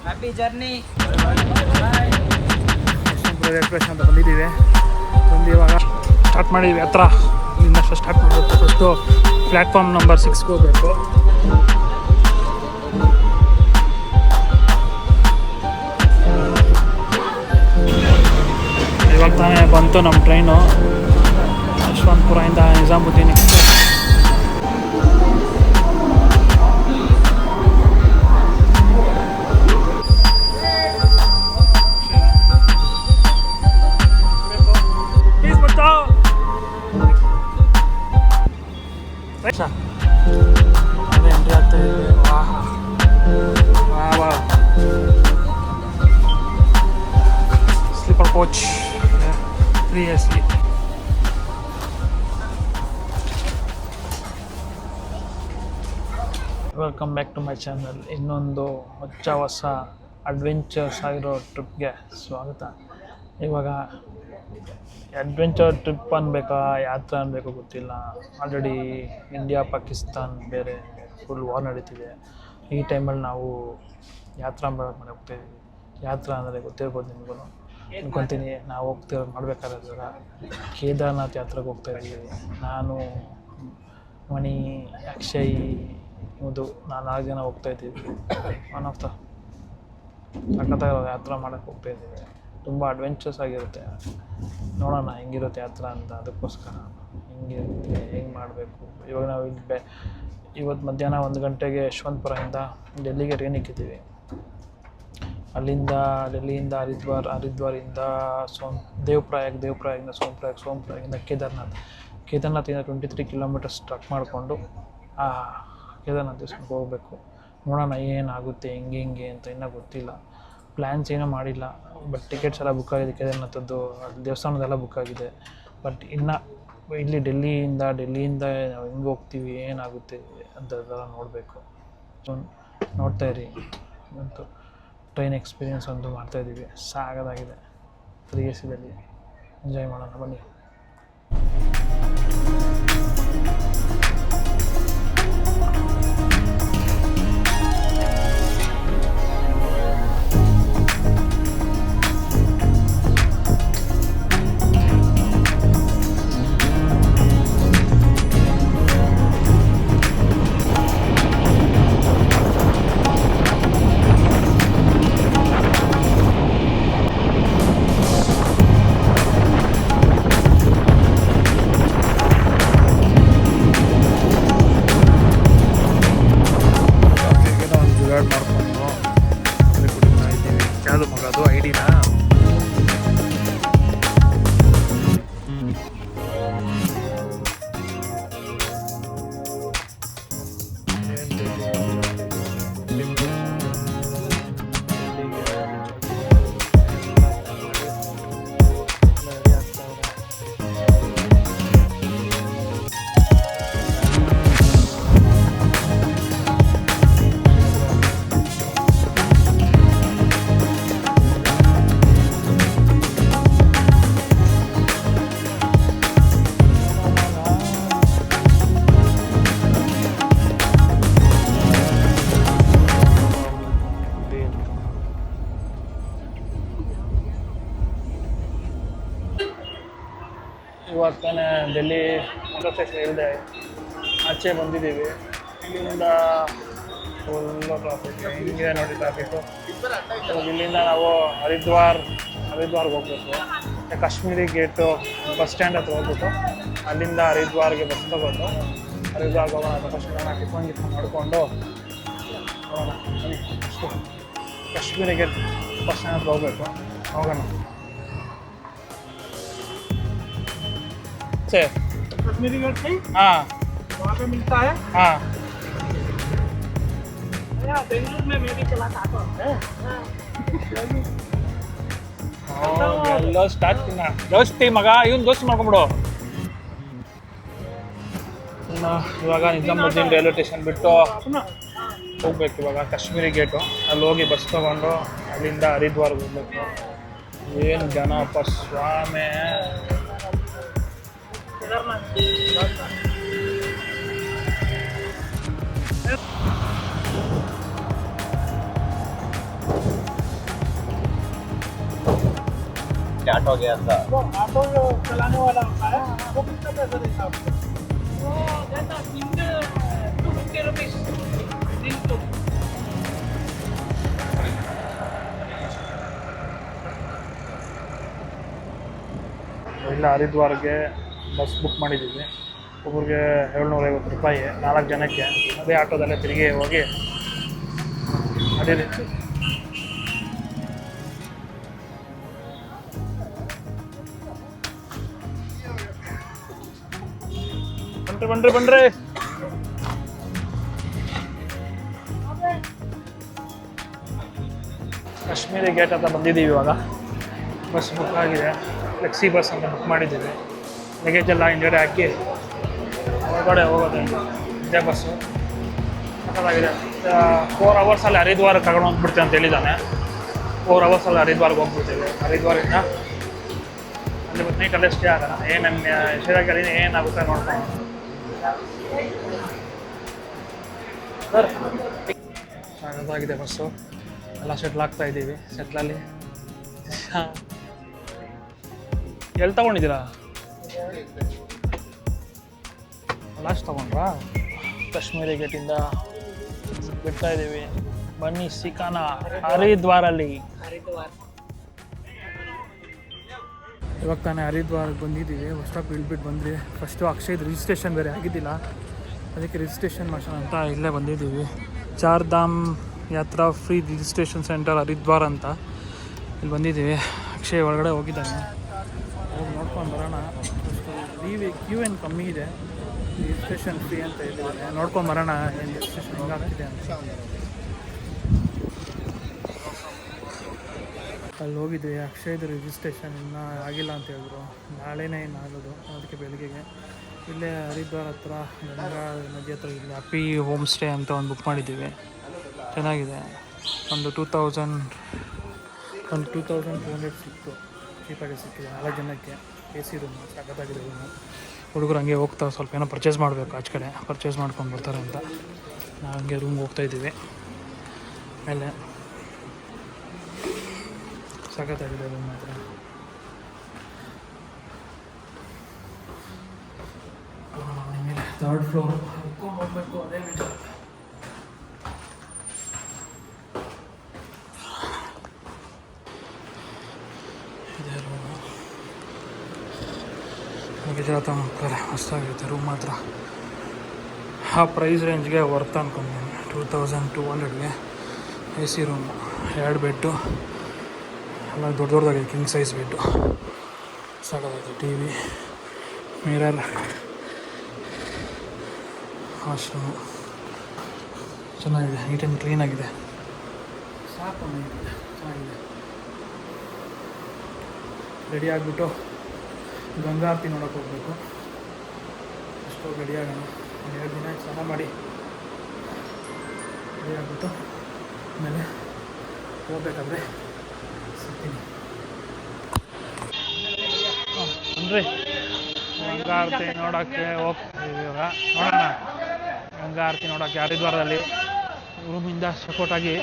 Happy journey. Express ಅಂತ ಬಂದಿದ್ದೀವಿ. ಬಂದು ಇವಾಗ ಸ್ಟಾರ್ಟ್ ಮಾಡಿದ್ದೀವಿ ಹತ್ರ. ಇನ್ನಷ್ಟು ಸ್ಟಾರ್ಟ್ ಮಾಡಬೇಕು. ಫಸ್ಟು ಪ್ಲ್ಯಾಟ್ಫಾರ್ಮ್ ನಂಬರ್ 6ಗೆ ಹೋಗಬೇಕು. ಇವಾಗ ತಾನೇ ಬಂತು ನಮ್ಮ ಟ್ರೈನು ಯಶವಂತಪುರದಿಂದ ನಿಜಾಮುದ್ದೀನ್ ಎಕ್ಸ್ಪ್ರೆಸ್. ಅದೇ ಎಂಟ್ರಿ ಆಗ್ತಾ ಇದ್ದೀವಿ. ವಾ sleeper coach 3 AC. Welcome back to my channel. ಇನ್ನೊಂದು ಹೊಸ ಅಡ್ವೆಂಚರ್ಸ್ ಆಗಿರೋ ಟ್ರಿಪ್ಗೆ ಸ್ವಾಗತ. ಇವಾಗ ಅಡ್ವೆಂಚರ್ ಟ್ರಿಪ್ ಅನ್ಬೇಕಾ ಯಾತ್ರೆ ಅನ್ಬೇಕು ಗೊತ್ತಿಲ್ಲ. ಆಲ್ರೆಡಿ ಇಂಡಿಯಾ ಪಾಕಿಸ್ತಾನ್ ಬೇರೆ ಫುಲ್ ವಾರ್ ನಡೀತಿದೆ. ಈ ಟೈಮಲ್ಲಿ ನಾವು ಯಾತ್ರಾ ಮಾಡಿ ಹೋಗ್ತಾಯಿದ್ದೀವಿ. ಯಾತ್ರಾ ಅಂದರೆ ಗೊತ್ತಿರ್ಬೋದು ನಿಮಗೂ. ಅನ್ಕೊತೀನಿ ನಾವು ಮಾಡಬೇಕಾದ್ರೆ ಕೇದಾರ್ನಾಥ್ ಯಾತ್ರೆಗೆ ಹೋಗ್ತಾಯಿದ್ದೀವಿ. ನಾನು, ಮಣಿ, ಅಕ್ಷಯ್, ಇದು ನಾನು 4 ಜನ ಹೋಗ್ತಾಯಿದ್ದೀವಿ. ಒನ್ ಆಫ್ ದ ಸಖತ್ತಾಗಿರೋ ಯಾತ್ರೆ ಮಾಡೋಕ್ಕೆ ಹೋಗ್ತಾಯಿದ್ದೀವಿ. ತುಂಬ ಅಡ್ವೆಂಚರ್ಸ್ ಆಗಿರುತ್ತೆ. ನೋಡೋಣ ಹೆಂಗಿರುತ್ತೆ ಯಾತ್ರೆ ಅಂತ. ಅದಕ್ಕೋಸ್ಕರ ಹೆಂಗಿರುತ್ತೆ, ಹೆಂಗೆ ಮಾಡಬೇಕು. ಇವಾಗ ನಾವು ಇವತ್ತು ಮಧ್ಯಾಹ್ನ 1 ಗಂಟೆಗೆ ಯಶವಂತಪುರದಿಂದ ಡೆಲ್ಲಿಗೆ ಟ್ರೈನ್ ಇಕ್ಕಿದ್ದೀವಿ. ಡೆಲ್ಲಿಯಿಂದ ಹರಿದ್ವಾರಿಂದ ದೇವಪ್ರಾಯಾಗಿಂದ ಸೋಮಪ್ರಾಯಾಗಿಂದ ಕೇದಾರ್ನಾಥಿಂದ 23 ಕಿಲೋಮೀಟರ್ಸ್ ಟ್ರಕ್ ಮಾಡಿಕೊಂಡು ಕೇದಾರ್ನಾಥ್ ದೇವಸ್ಥಾನಕ್ಕೆ ಹೋಗಬೇಕು. ನೋಡೋಣ ಏನಾಗುತ್ತೆ ಹೆಂಗೆ ಅಂತ ಇನ್ನೂ ಗೊತ್ತಿಲ್ಲ. ಪ್ಲ್ಯಾನ್ಸ್ ಏನೂ ಮಾಡಿಲ್ಲ. ಬಟ್ ಟಿಕೆಟ್ಸ್ ಎಲ್ಲ ಬುಕ್ ಆಗಿದೆ. ಕೇದಾರ್ನಾಥದ್ದು ದೇವಸ್ಥಾನದೆಲ್ಲ ಬುಕ್ ಆಗಿದೆ. ಬಟ್ ಇನ್ನು ಇಲ್ಲಿ ಡೆಲ್ಲಿಯಿಂದ ನಾವು ಹೆಂಗೆ ಹೋಗ್ತೀವಿ, ಏನಾಗುತ್ತೆ ಅಂಥದ್ದೆಲ್ಲ ನೋಡಬೇಕು. ಸೊ ನೋಡ್ತಾಯಿರಿ. ಮತ್ತು ಟ್ರೈನ್ ಎಕ್ಸ್ಪೀರಿಯೆನ್ಸ್ ಒಂದು ಮಾಡ್ತಾಯಿದ್ದೀವಿ. ಸಾಗದಾಗಿದೆ. 3 ACದಲ್ಲಿ ಎಂಜಾಯ್ ಮಾಡೋಣ ಬನ್ನಿ. ಇವತ್ತೇ ಡೆಲ್ಲಿ ಮೆಟ್ರೋ ಸ್ಟೇಷನ್ ಇಲ್ಲದೆ ಆಚೆ ಬಂದಿದ್ದೀವಿ. ಇಲ್ಲಿಂದ ಫುಲ್ಲು ಟ್ರಾಫಿಕ್. ಹಿಂಗೆ ನೋಡಿ ಟ್ರಾಫಿಕ್ಕು. ಇಲ್ಲಿಂದ ನಾವು ಹರಿದ್ವಾರ್ಗೆ ಹೋಗ್ಬೇಕು. ಕಾಶ್ಮೀರಿ ಗೇಟು ಬಸ್ ಸ್ಟ್ಯಾಂಡ್ ಹತ್ರ ಹೋಗ್ಬಿಟ್ಟು ಅಲ್ಲಿಂದ ಹರಿದ್ವಾರ್ಗೆ ಬಸ್ ತೊಗೊಂಡು ಹರಿದ್ವಾರ್ಗೆ ಹೋಗೋಣ. ಫಸ್ಟ್ ಟಿಫನ್ ಮಾಡಿಕೊಂಡು ಹೋಗೋಣ. ಕಾಶ್ಮೀರಿ ಗೇಟ್ ಬಸ್ ಸ್ಟ್ಯಾಂಡ್ ಹತ್ರ ಹೋಗ್ಬೇಕು. ಹೋಗೋಣ. कश्मीरी गेट नहीं? हाँ, वहाँ पे मिलता है। हाँ, बेंगलुरु में मैं भी चला था। ಎಲ್ಲ ಸ್ಟಾರ್ಟ್ ದೋಸ್ತಿ ಮಗ ಇವನು ದೋಸ್ತಿ ಮಾಡ್ಕೊಂಬಿಡು. ಇವಾಗ ನಿಜಾಮುದ್ದೀನ್ ರೈಲ್ವೆ ಸ್ಟೇಷನ್ ಬಿಟ್ಟು ಹೋಗ್ಬೇಕು. ಇವಾಗ ಕಾಶ್ಮೀರಿ ಗೇಟು ಅಲ್ಲಿ ಹೋಗಿ ಬಸ್ ತೊಗೊಂಡು ಅಲ್ಲಿಂದ ಹರಿದ್ವಾರ್ಗೆ ಹೋಗ್ಬೇಕು. ಏನು ಜನಪ್ಪ ಸ್ವಾಮಿ. स्टार्ट हो गया था। वो ऑटो जो चलाने वाला होता है वो कितना पैसा देता है आपको? वो देता दिन 250 रुपीस दिन को। ಇಲ್ಲ ಹರಿದ್ವಾರ್ಗೆ ಬಸ್ ಬುಕ್ ಮಾಡಿದ್ದೀವಿ. ಒಬ್ರಿಗೆ 750 ರೂಪಾಯಿ 4 ಜನಕ್ಕೆ. ಅದೇ ಆಟೋದಲ್ಲೇ ತಿರುಗಿ ಹೋಗಿ ಅದೇ ರೀತಿ ಬನ್ರಿ ಕಾಶ್ಮೀರಿ ಗೇಟ್ ಹತ್ರ ಬಂದಿದ್ದೀವಿ. ಇವಾಗ ಬಸ್ ಬುಕ್ ಆಗಿದೆ. ಫ್ಲೆಕ್ಸಿ ಬಸ್ ಅಂತ ಬುಕ್ ಮಾಡಿದ್ದೀವಿ. ಲಗೇಜ್ ಎಲ್ಲ ಹಿಂದ್ಗಡೆ ಹಾಕಿ ಹೊರಗಡೆ ಹೋಗೋದು. ಇದೇ ಬಸ್ಸು ಸಕ್ಕತ್ತಾಗಿದೆ. 4 ಅವರ್ಸಲ್ಲಿ ಹರಿದ್ವಾರ ಕರ್ಕೊಂಡು ಹೋಗ್ಬಿಡ್ತೀವಿ ಅಂತ ಹೇಳಿದ್ದಾನೆ. 4 ಅವರ್ಸಲ್ಲಿ ಹರಿದ್ವಾರ್ಗೆ ಹೋಗ್ಬಿಡ್ತೀವಿ. ಹರಿದ್ವಾರಿಂದ ಅಲ್ಲಿ ಮತ್ತು ನೈಟಲ್ಲೇ ಸ್ಟೇ ಆಗೋಣ. ಏನೇನು ಶಿರಾಗಲ್ಲಿ ಏನಾಗುತ್ತೆ ನೋಡ್ಕೊಂಡು ಸರ್. ಸಕ್ಕತ್ತಾಗಿದೆ ಬಸ್ಸು. ಎಲ್ಲ ಸೆಟ್ಲ್ ಆಗ್ತಾ ಇದ್ದೀವಿ. ಸೆಟ್ಲಲ್ಲಿ ಎಲ್ಲಿ ತೊಗೊಂಡಿದ್ದೀರಾ? ಲಾಸ್ಟ್ ತೊಗೊಂಡ್ರಾ? ಕಾಶ್ಮೀರಿ ಗೇಟಿಂದ ಬಿಡ್ತಾ ಇದ್ದೀವಿ. ಬನ್ನಿ ಸಿಕ್ಕಾನ ಹರಿದ್ವಾರಲ್ಲಿ. ಇವಾಗ ತಾನೇ ಹರಿದ್ವಾರಕ್ಕೆ ಬಂದಿದ್ದೀವಿ. ಬಸ್ ಸ್ಟಾಪ್ ಇಳ್ಬಿಟ್ಟು ಬಂದ್ವಿ. ಫಸ್ಟು ಅಕ್ಷಯ್ ರಿಜಿಸ್ಟ್ರೇಷನ್ ಬೇರೆ ಆಗಿದ್ದಿಲ್ಲ, ಅದಕ್ಕೆ ರಿಜಿಸ್ಟ್ರೇಷನ್ ಮಾಡೋಣ ಅಂತ ಇಲ್ಲೇ ಬಂದಿದ್ದೀವಿ. ಚಾರ್ಧಾಮ್ ಯಾತ್ರಾ ಫ್ರೀ ರಿಜಿಸ್ಟ್ರೇಷನ್ ಸೆಂಟರ್ ಹರಿದ್ವಾರ ಅಂತ ಇಲ್ಲಿ ಬಂದಿದ್ದೀವಿ. ಅಕ್ಷಯ್ ಒಳಗಡೆ ಹೋಗಿದ್ದಾನೆ. ಹೋಗಿ ನೋಡ್ಕೊಂಡು ಬರೋಣ. ಕ್ಯೂ ಏನು ಕಮ್ಮಿ ಇದೆ, ರಿಜಿಸ್ಟ್ರೇಷನ್ ಫ್ರೀ ಅಂತ ಹೇಳಿದ್ದಾರೆ. ನೋಡ್ಕೊಂಡು ಬರೋಣ ಏನು ರಿಜಿಸ್ಟ್ರೇಷನ್ ಹೆಂಗಾಗ್ತಿದೆ ಅಂತ. ಅಲ್ಲಿ ಹೋಗಿದ್ವಿ. ಅಕ್ಷಯದು ರಿಜಿಸ್ಟ್ರೇಷನ್ ಇನ್ನೂ ಆಗಿಲ್ಲ ಅಂತ ಹೇಳಿದ್ರು. ನಾಳೆನೇ ಇನ್ನು ಆಗೋದು, ಅದಕ್ಕೆ ಬೆಳಗ್ಗೆಗೆ ಇಲ್ಲೇ ಹರಿದ್ವಾರ ಹತ್ರ ಗಂಗಾ ನದಿ ಹತ್ರ ಇಲ್ಲಿ ಹ್ಯಾಪಿ ಹೋಮ್ ಸ್ಟೇ ಅಂತ ಒಂದು ಬುಕ್ ಮಾಡಿದ್ದೀವಿ. ಚೆನ್ನಾಗಿದೆ. ಒಂದು 2200 ಸಿಕ್ತು. ಚೀಪಾಗಿ ಸಿಕ್ಕಿದೆ. 4 ಜನಕ್ಕೆ AC ರೂಮು. ಸಖತ್ತಾಗಿದೆ ರೂಮು. ಹುಡುಗರು ಹಂಗೆ ಹೋಗ್ತಾ ಸ್ವಲ್ಪ ಏನೋ ಪರ್ಚೇಸ್ ಮಾಡಬೇಕು, ಆಚೆ ಕಡೆ ಪರ್ಚೇಸ್ ಮಾಡ್ಕೊಂಡು ಬರ್ತಾರೆ ಅಂತ ನಾವು ಹಂಗೆ ರೂಮ್ಗೆ ಹೋಗ್ತಾಯಿದ್ದೀವಿ. ಆಮೇಲೆ ಸಖತ್ತಾಗಿದೆ ರೂಮ್ ಮಾತ್ರ. ಆಮೇಲೆ 3rd ಫ್ಲೋರ್ ಹೋಗ್ಕೊಂಡು ಹೋಗ್ಬೇಕು. ಅದೇ ವಿಚಾರ. ಇದೇ ರೂಮು. ಗುಜರಾತ ಮಕ್ಕಳೇ ಮಸ್ತಾಗಿರುತ್ತೆ ರೂಮ್ ಮಾತ್ರ. ಆ ಪ್ರೈಸ್ ರೇಂಜ್ಗೆ ವರ್ತ್ ಅನ್ಕೊಂತೀನಿ. 2200ಗೆ AC ರೂಮು, 2 ಬೆಡ್ಡು, ಎಲ್ಲ ದೊಡ್ಡದಾಗಿದೆ. King size bed. ಸಾಕಾಗುತ್ತೆ. TV, ಮಿರರ್, ವಾಶ್ರೂಮು ಚೆನ್ನಾಗಿದೆ. ನೀಟ್ ಆ್ಯಂಡ್ ಕ್ಲೀನಾಗಿದೆ. ಸಾಕು, ಚೆನ್ನಾಗಿದೆ. ರೆಡಿ ಆಗಿಬಿಟ್ಟು ಗಂಗಾ ಆರತಿ ನೋಡೋಕೆ ಹೋಗಬೇಕು. ಅಷ್ಟು ರೆಡಿ ಆಗೋಣ. 2 ದಿನ ಸ್ನಾನ ಮಾಡಿ ರೆಡಿ ಆಗಿಬಿಟ್ಟು ಆಮೇಲೆ ಹೋಗ್ಬೇಕಾದ್ರೆ ಸಿಗ್ತೀನಿ. ಅಂದರೆ ಗಂಗಾ ಆರತಿ ನೋಡೋಕ್ಕೆ ಹೋಗ್ತೀವಿ ಇವಾಗ. ನೋಡೋಣ ಗಂಗಾ ಆರತಿ ನೋಡೋಕ್ಕೆ ಹರಿದ್ವಾರದಲ್ಲಿ ರೂಮಿಂದ ಸಪೋರ್ಟಾಗಿ.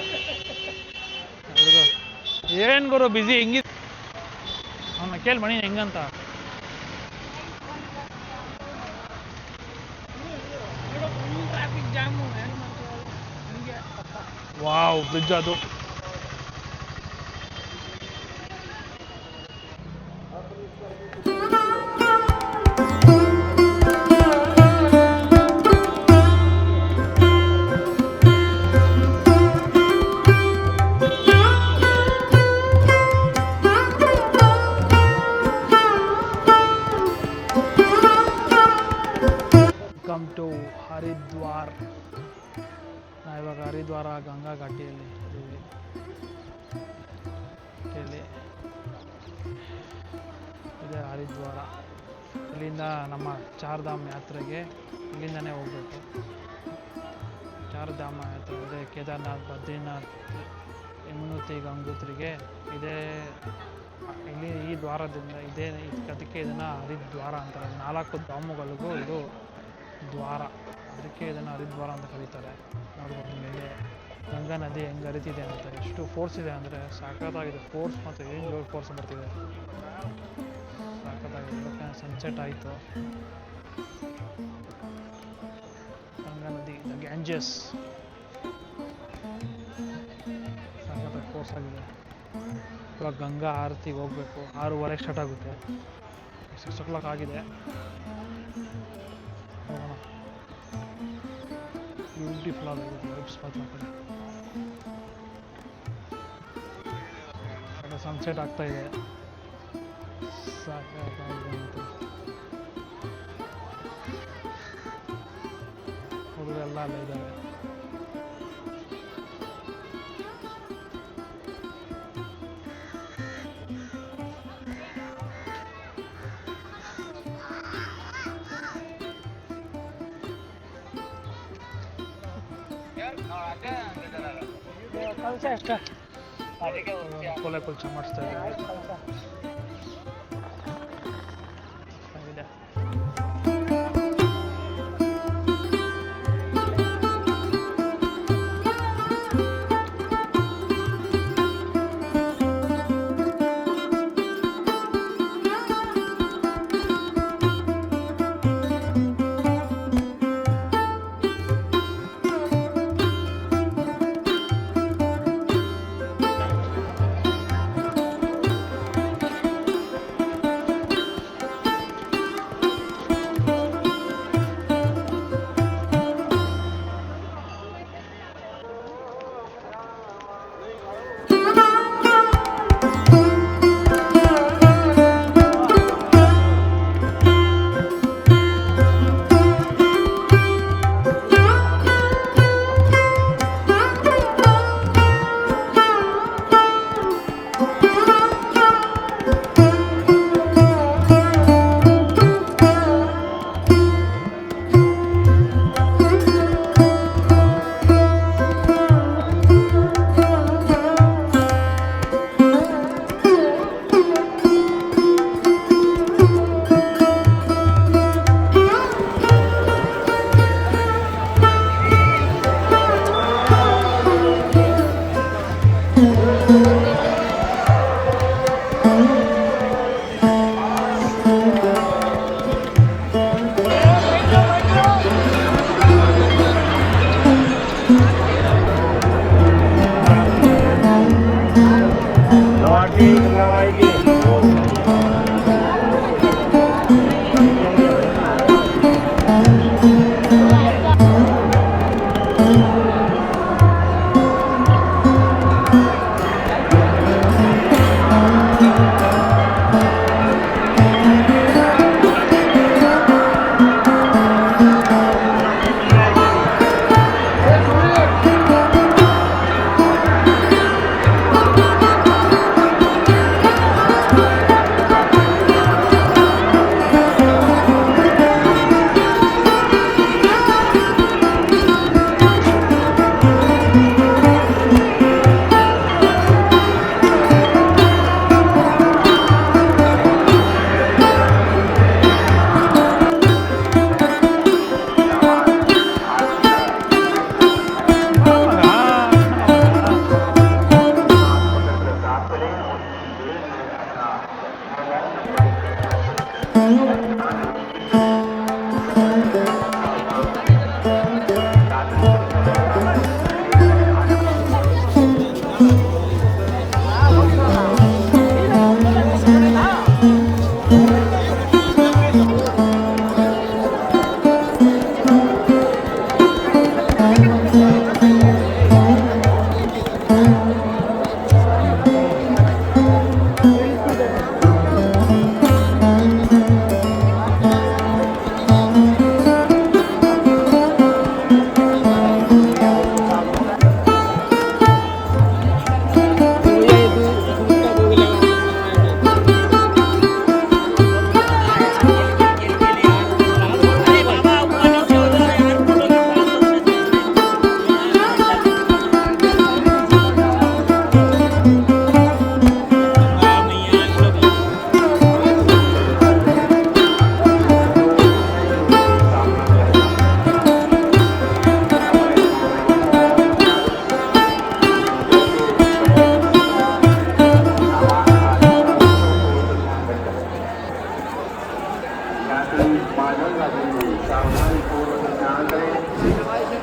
ಏನು ಗುರು ಬ್ಯುಸಿ ಹೆಂಗಿದೆ? ಅವನ್ನ ಕೇಳಿ ಮಣಿ ಹೆಂಗಂತ. ವಾವ್, ಬ್ರಿಡ್ಜ್ ಅದು. Welcome to Haridwar. ನಾವು ಇವಾಗ ಹರಿದ್ವಾರ ಗಂಗಾ ಘಾಟಿಯಲ್ಲಿ ಇದ್ದೀವಿ. ಇಲ್ಲಿ ಇದೆ ಹರಿದ್ವಾರ. ಇಲ್ಲಿಂದ ನಮ್ಮ ಚಾರ್ಧಾಮ್ ಯಾತ್ರೆಗೆ ಇಲ್ಲಿಂದನೇ ಹೋಗಬೇಕು. ಚಾರ್ಧಾಮ ಯಾತ್ರೆ ಇದೆ. ಕೇದಾರ್ನಾಥ್, ಬದ್ರಿನಾಥ್, ಯಮುನೋತ್ರಿ, ಗಂಗೋತ್ರಿಗೆ ಇದೇ ಇಲ್ಲಿ ಈ ದ್ವಾರದಿಂದ ಇದೇ. ಅದಕ್ಕೆ ಇದನ್ನು ಹರಿದ್ವಾರ ಅಂತಾರೆ. 4 ಧಾಮಗಳಿಗೂ ಇದು ದ್ವಾರ. ಅದಕ್ಕೆ ಇದನ್ನು ಹರಿದ್ವಾರ ಅಂತ ಕರೀತಾರೆ. ನೋಡ್ಬೋದು ಮೇಲೆ ಗಂಗಾ ನದಿ ಹೆಂಗೆ ಹರಿತಿದೆ ಅಂತ, ಎಷ್ಟು ಫೋರ್ಸ್ ಇದೆ ಅಂದರೆ ಸಖತ್ತಾಗಿದೆ. ಫೋರ್ಸ್ ಮತ್ತು ಏನು ಜೋರು ಫೋರ್ಸ್ ಬರ್ತಿದೆ, ಸಖತ್ತಾಗಿದೆ. ಸನ್ಸೆಟ್ ಆಯಿತು. ಗಂಗಾ ನದಿ, ದ ಗ್ಯಾಂಜಸ್, ಸಖತ್ತಾಗಿ ಫೋರ್ಸ್ ಆಗಿದೆ. ಇವಾಗ ಗಂಗಾ ಆರತಿಗೆ ಹೋಗಬೇಕು. 6:30 ಸ್ಟಾರ್ಟ್ ಆಗುತ್ತೆ. 6 o'clock ಆಗಿದೆ. ಹೋಗೋಣ. ಬ್ಯೂಟಿಫುಲ್ ಆಗಿದೆ ವೈಬ್ಸ್ ಮಾತ್ರ ಕಡೆ. ಸನ್ಸೆಟ್ ಆಗ್ತಾ ಇದೆ. ಹುಡುಗರೆಲ್ಲ ಅಲ್ಲೇ ಇದ್ದಾರೆ. ಕಲಸ ಅಷ್ಟೇ ಕೊಲೆ ಕುಲ್ಚ ಮಾಡಿಸ್ತಾ ಇದ್ದಾರೆ. सावधानी पूर्वक ध्यान करें।